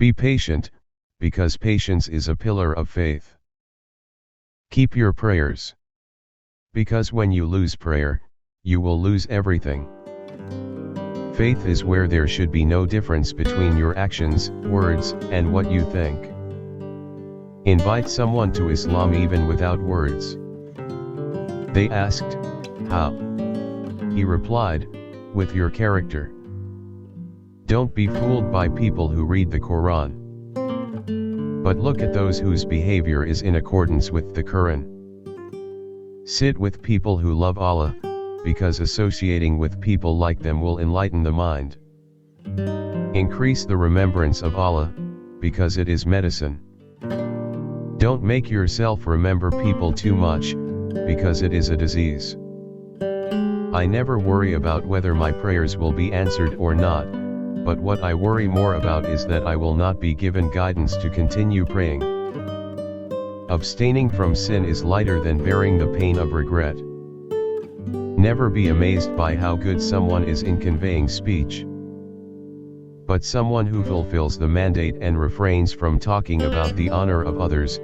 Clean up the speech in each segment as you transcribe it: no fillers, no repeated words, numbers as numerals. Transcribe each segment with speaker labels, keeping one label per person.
Speaker 1: Be patient, because patience is a pillar of faith. Keep your prayers. Because when you lose prayer, you will lose everything. Faith is where there should be no difference between your actions, words, and what you think. Invite someone to Islam even without words. They asked, "How?" He replied, "With your character." Don't be fooled by people who read the Quran, but look at those whose behavior is in accordance with the Quran. Sit with people who love Allah, because associating with people like them will enlighten the mind. Increase the remembrance of Allah, because it is medicine. Don't make yourself remember people too much, because it is a disease. I never worry about whether my prayers will be answered or not, but what I worry more about is that I will not be given guidance to continue praying. Abstaining from sin is lighter than bearing the pain of regret. Never be amazed by how good someone is in conveying speech, but someone who fulfills the mandate and refrains from talking about the honor of others,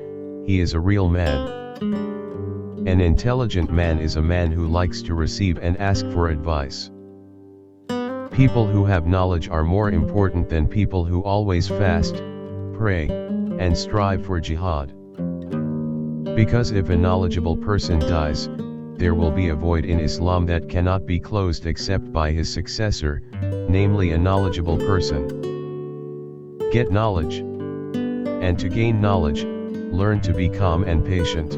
Speaker 1: he is a real man. An intelligent man is a man who likes to receive and ask for advice. People who have knowledge are more important than people who always fast, pray, and strive for jihad. Because if a knowledgeable person dies, there will be a void in Islam that cannot be closed except by his successor, namely a knowledgeable person. Get knowledge. And to gain knowledge, learn to be calm and patient.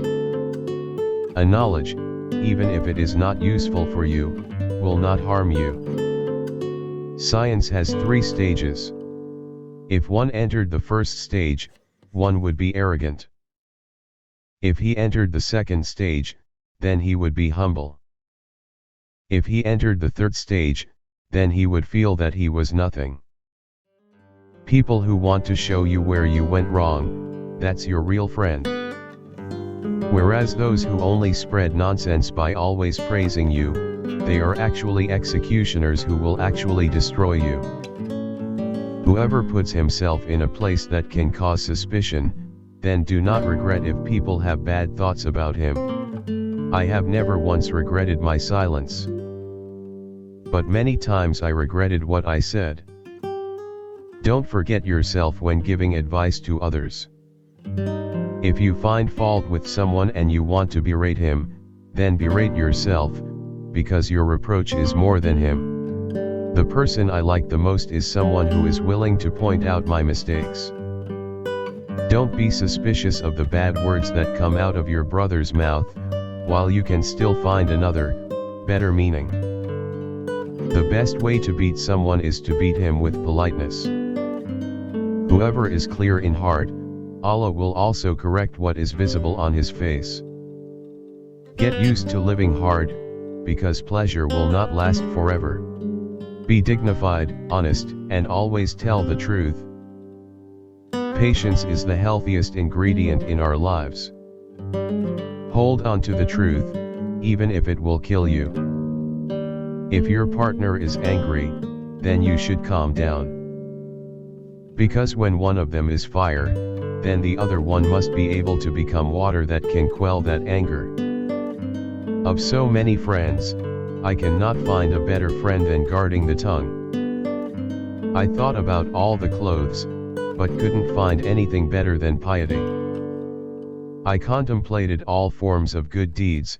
Speaker 1: A knowledge, even if it is not useful for you, will not harm you. Science has 3 stages. If one entered the first stage, one would be arrogant. If he entered the second stage, then he would be humble. If he entered the third stage, then he would feel that he was nothing. People who want to show you where you went wrong, that's your real friend. Whereas those who only spread nonsense by always praising you, they are actually executioners who will actually destroy you. Whoever puts himself in a place that can cause suspicion, then do not regret if people have bad thoughts about him. I have never once regretted my silence, but many times I regretted what I said. Don't forget yourself when giving advice to others. If you find fault with someone and you want to berate him, then berate yourself, because your reproach is more than him. The person I like the most is someone who is willing to point out my mistakes. Don't be suspicious of the bad words that come out of your brother's mouth, while you can still find another, better meaning. The best way to beat someone is to beat him with politeness. Whoever is clear in heart, Allah will also correct what is visible on his face. Get used to living hard, because pleasure will not last forever. Be dignified, honest, and always tell the truth. Patience is the healthiest ingredient in our lives. Hold on to the truth, even if it will kill you. If your partner is angry, then you should calm down. Because when one of them is fire, then the other one must be able to become water that can quell that anger. Of so many friends, I cannot find a better friend than guarding the tongue. I thought about all the clothes, but couldn't find anything better than piety. I contemplated all forms of good deeds,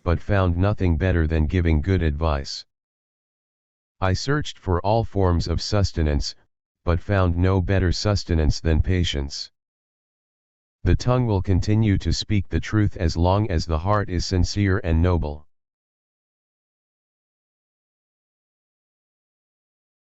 Speaker 1: but found nothing better than giving good advice. I searched for all forms of sustenance, but found no better sustenance than patience. The tongue will continue to speak the truth as long as the heart is sincere and noble.